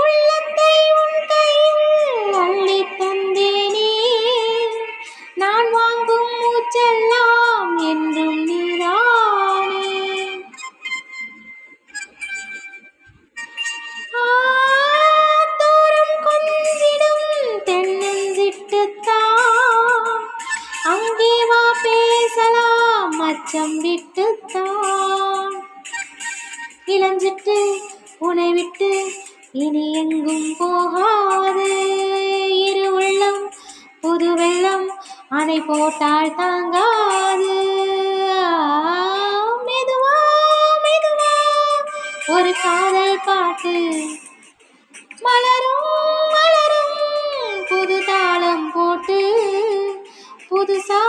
உள்ளத்தை உன் கையில் அள்ளித் தந்தேனே, நான் வாங்கும் மூச்செல்லாம் என்றும் நீதானே. தோறும் கொஞ்சிடும் தென்னஞ்சிட்டுத்தான், அங்கே வா பேசலாம் அச்சம் விட்டுத்தான். இளஞ்சிட்டு உனை விட்டு இனி எங்கும் போகாது, இரு உள்ளம் புது வெள்ளம் அணை போட்டால் தாங்காது. மெதுவா மெதுவா ஒரு காதல் பாட்டு மலரும் மலரும், புது தாளம் போட்டு புதுசா